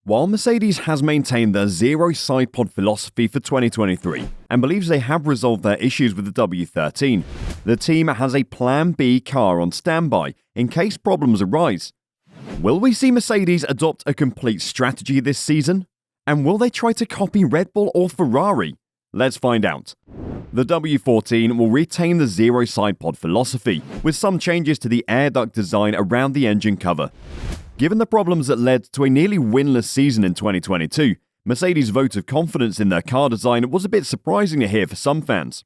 While Mercedes has maintained their zero sidepod philosophy for 2023 and believes they have resolved their issues with the W13, the team has a Plan B car on standby in case problems arise. Will we see Mercedes adopt a complete strategy this season? And will they try to copy Red Bull or Ferrari? Let's find out. The W14 will retain the zero sidepod philosophy, with some changes to the air duct design around the engine cover. Given the problems that led to a nearly winless season in 2022, Mercedes' vote of confidence in their car design was a bit surprising to hear for some fans.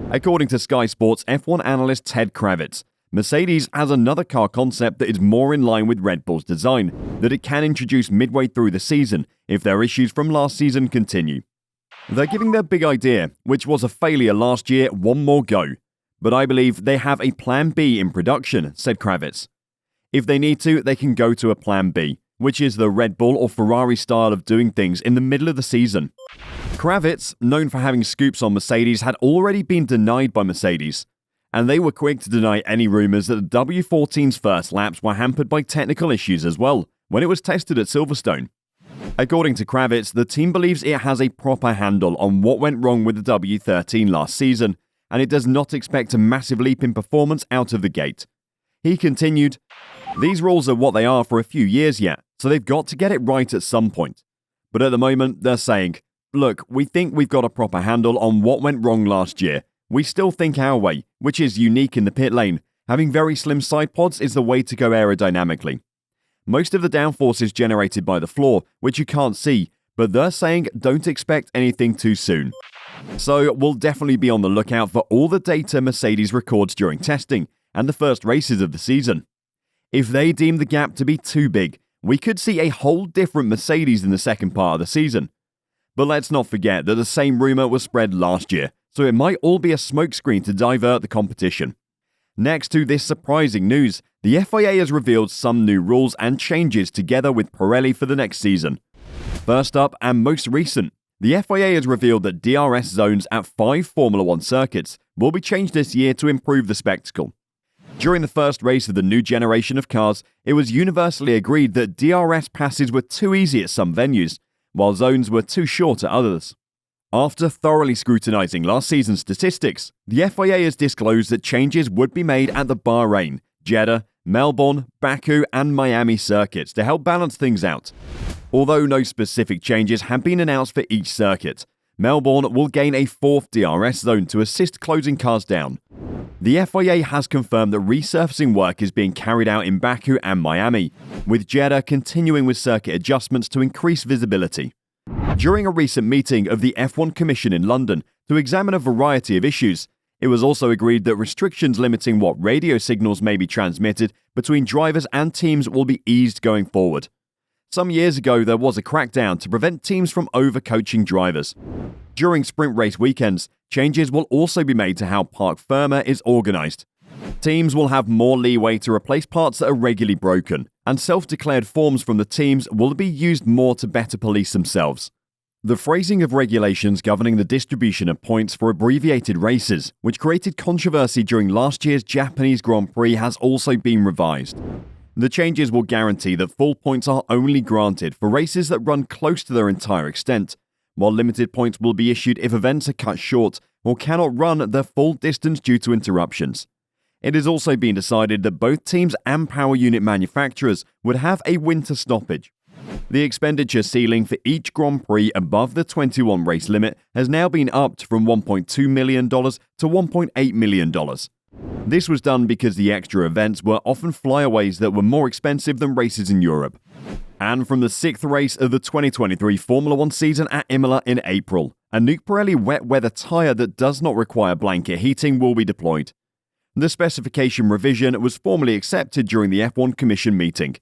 According to Sky Sports F1 analyst Ted Kravitz, Mercedes has another car concept that is more in line with Red Bull's design, that it can introduce midway through the season if their issues from last season continue. They're giving their big idea, which was a failure last year, one more go. But I believe they have a Plan B in production, said Kravitz. If they need to, they can go to a Plan B, which is the Red Bull or Ferrari style of doing things in the middle of the season. Kravitz, known for having scoops on Mercedes, had already been denied by Mercedes, and they were quick to deny any rumours that the W14's first laps were hampered by technical issues as well, when it was tested at Silverstone. According to Kravitz, the team believes it has a proper handle on what went wrong with the W13 last season, and it does not expect a massive leap in performance out of the gate. He continued, "These rules are what they are for a few years yet, so they've got to get it right at some point. But at the moment, they're saying, look, we think we've got a proper handle on what went wrong last year. We still think our way, which is unique in the pit lane. Having very slim side pods is the way to go aerodynamically. Most of the downforce is generated by the floor, which you can't see, but they're saying don't expect anything too soon. So we'll definitely be on the lookout for all the data Mercedes records during testing and the first races of the season. If they deem the gap to be too big, we could see a whole different Mercedes in the second part of the season. But let's not forget that the same rumour was spread last year, so it might all be a smokescreen to divert the competition." Next to this surprising news, the FIA has revealed some new rules and changes together with Pirelli for the next season. First up, and most recent, the FIA has revealed that DRS zones at 5 Formula 1 circuits will be changed this year to improve the spectacle. During the first race of the new generation of cars, it was universally agreed that DRS passes were too easy at some venues, while zones were too short at others. After thoroughly scrutinising last season's statistics, the FIA has disclosed that changes would be made at the Bahrain, Jeddah, Melbourne, Baku and Miami circuits to help balance things out. Although no specific changes have been announced for each circuit, Melbourne will gain a 4th DRS zone to assist closing cars down. The FIA has confirmed that resurfacing work is being carried out in Baku and Miami, with Jeddah continuing with circuit adjustments to increase visibility. During a recent meeting of the F1 Commission in London to examine a variety of issues, it was also agreed that restrictions limiting what radio signals may be transmitted between drivers and teams will be eased going forward. Some years ago, there was a crackdown to prevent teams from overcoaching drivers. During sprint race weekends, changes will also be made to how Parc Fermé is organised. Teams will have more leeway to replace parts that are regularly broken, and self-declared forms from the teams will be used more to better police themselves. The phrasing of regulations governing the distribution of points for abbreviated races, which created controversy during last year's Japanese Grand Prix, has also been revised. The changes will guarantee that full points are only granted for races that run close to their entire extent, while limited points will be issued if events are cut short or cannot run their full distance due to interruptions. It has also been decided that both teams and power unit manufacturers would have a winter stoppage. The expenditure ceiling for each Grand Prix above the 21 race limit has now been upped from $1.2 million to $1.8 million. This was done because the extra events were often flyaways that were more expensive than races in Europe. And from the 6th race of the 2023 Formula 1 season at Imola in April, a new Pirelli Wet Weather tyre that does not require blanket heating will be deployed. The specification revision was formally accepted during the F1 Commission meeting.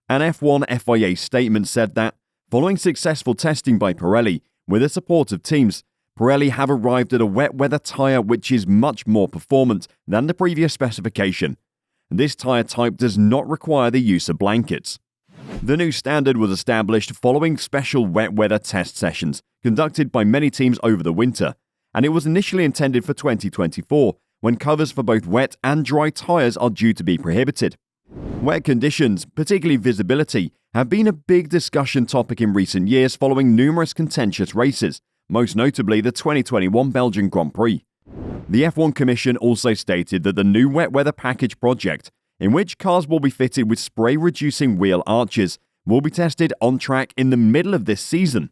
An F1 FIA statement said that, following successful testing by Pirelli, with the support of teams, Pirelli have arrived at a wet weather tyre which is much more performant than the previous specification. This tyre type does not require the use of blankets. The new standard was established following special wet weather test sessions conducted by many teams over the winter, and it was initially intended for 2024, when covers for both wet and dry tyres are due to be prohibited. Wet conditions, particularly visibility, have been a big discussion topic in recent years following numerous contentious races, most notably the 2021 Belgian Grand Prix. The F1 Commission also stated that the new wet weather package project, in which cars will be fitted with spray-reducing wheel arches, will be tested on track in the middle of this season.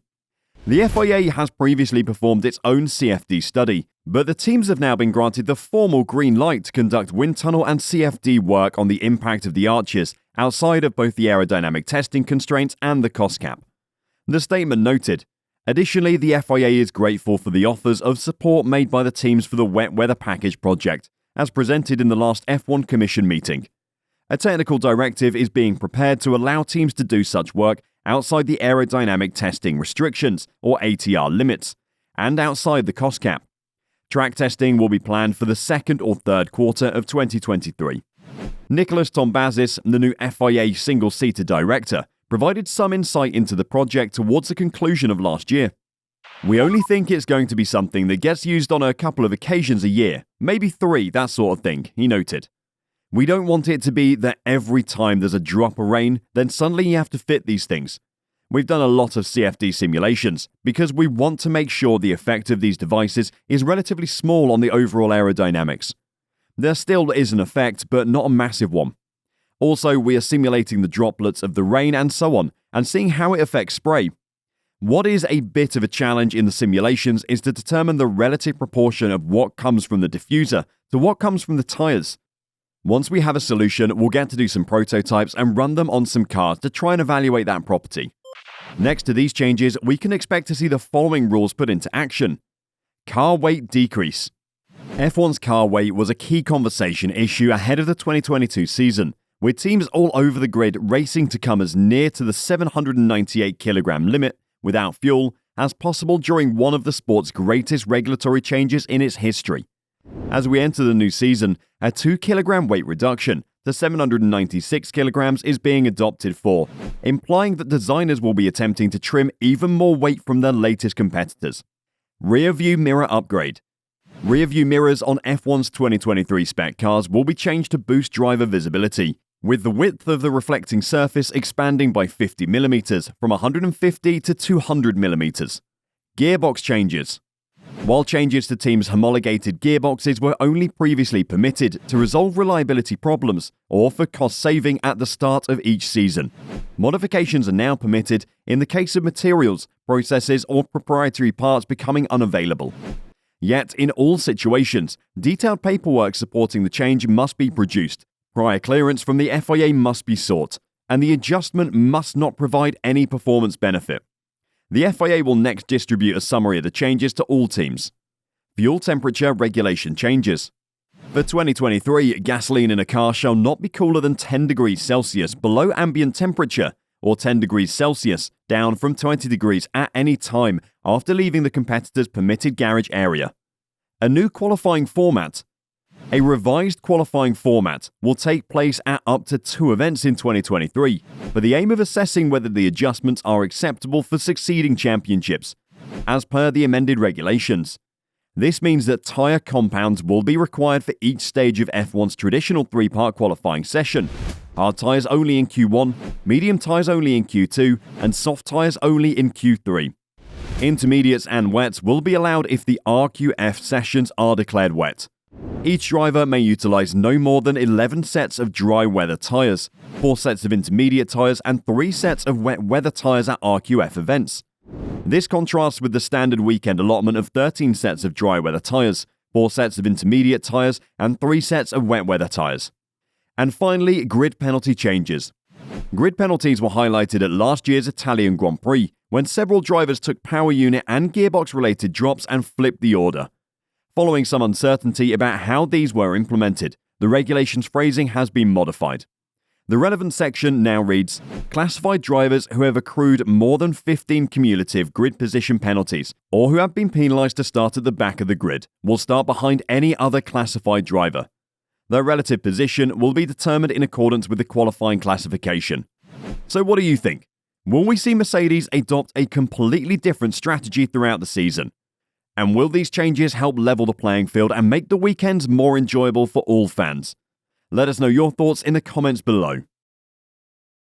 The FIA has previously performed its own CFD study, but the teams have now been granted the formal green light to conduct wind tunnel and CFD work on the impact of the arches outside of both the aerodynamic testing constraints and the cost cap. The statement noted, additionally, the FIA is grateful for the offers of support made by the teams for the wet weather package project, as presented in the last F1 Commission meeting. A technical directive is being prepared to allow teams to do such work outside the aerodynamic testing restrictions, or ATR limits, and outside the cost cap. Track testing will be planned for the second or third quarter of 2023. Nicholas Tombazis, the new FIA single-seater director, provided some insight into the project towards the conclusion of last year. We only think it's going to be something that gets used on a couple of occasions a year, maybe 3, that sort of thing, he noted. We don't want it to be that every time there's a drop of rain, then suddenly you have to fit these things. We've done a lot of CFD simulations because we want to make sure the effect of these devices is relatively small on the overall aerodynamics. There still is an effect, but not a massive one. Also, we are simulating the droplets of the rain and so on, and seeing how it affects spray. What is a bit of a challenge in the simulations is to determine the relative proportion of what comes from the diffuser to what comes from the tyres. Once we have a solution, we'll get to do some prototypes and run them on some cars to try and evaluate that property. Next to these changes, we can expect to see the following rules put into action. Car weight decrease. F1's car weight was a key conversation issue ahead of the 2022 season, with teams all over the grid racing to come as near to the 798 kilogram limit without fuel as possible during one of the sport's greatest regulatory changes in its history. As we enter the new season, a 2 kilogram weight reduction to 796 kilograms is being adopted for, implying that designers will be attempting to trim even more weight from their latest competitors. Rear view mirror upgrade. Rear view mirrors on F1's 2023 spec cars will be changed to boost driver visibility, with the width of the reflecting surface expanding by 50mm from 150 to 200mm. Gearbox changes. While changes to teams' homologated gearboxes were only previously permitted to resolve reliability problems or for cost saving at the start of each season, modifications are now permitted in the case of materials, processes, or proprietary parts becoming unavailable. Yet, in all situations, detailed paperwork supporting the change must be produced, prior clearance from the FIA must be sought, and the adjustment must not provide any performance benefit. The FIA will next distribute a summary of the changes to all teams. Fuel temperature regulation changes. For 2023, gasoline in a car shall not be cooler than 10 degrees Celsius below ambient temperature, or 10 degrees Celsius down from 20 degrees at any time after leaving the competitor's permitted garage area. A new qualifying format. A revised qualifying format will take place at up to 2 events in 2023, for the aim of assessing whether the adjustments are acceptable for succeeding championships, as per the amended regulations. This means that tyre compounds will be required for each stage of F1's traditional 3-part qualifying session. Hard tyres only in Q1, medium tyres only in Q2, and soft tyres only in Q3. Intermediates and wets will be allowed if the RQF sessions are declared wet. Each driver may utilize no more than 11 sets of dry weather tyres, 4 sets of intermediate tyres, and 3 sets of wet weather tyres at RQF events. This contrasts with the standard weekend allotment of 13 sets of dry weather tyres, 4 sets of intermediate tyres, and 3 sets of wet weather tyres. And finally, grid penalty changes. Grid penalties were highlighted at last year's Italian Grand Prix, when several drivers took power unit and gearbox-related drops and flipped the order. Following some uncertainty about how these were implemented, the regulation's phrasing has been modified. The relevant section now reads, classified drivers who have accrued more than 15 cumulative grid position penalties or who have been penalised to start at the back of the grid will start behind any other classified driver. Their relative position will be determined in accordance with the qualifying classification. So what do you think? Will we see Mercedes adopt a completely different strategy throughout the season? And will these changes help level the playing field and make the weekends more enjoyable for all fans? Let us know your thoughts in the comments below.